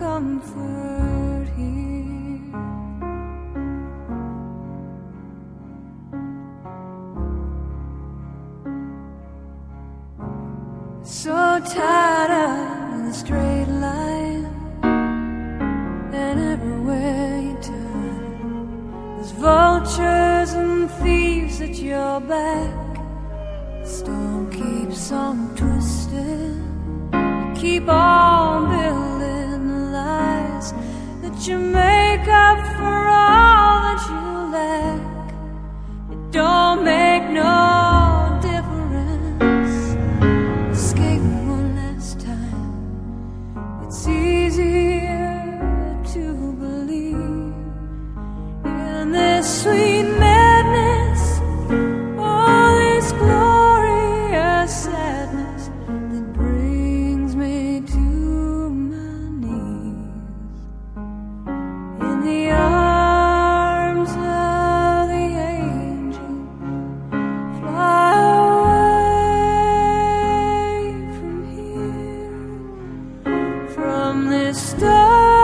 comfort here. So tired of the straight line, and everywhere you turn, there's vultures and thieves at your back. The storm keeps on twisting. You keep on building lies that you make up for all that you lack. It don't make no difference. Escape one last time. It's easier to believe in this sweet madness, all this glorious sadness that brings me to my knees in the arms of the angel. Fly away from here, from this star.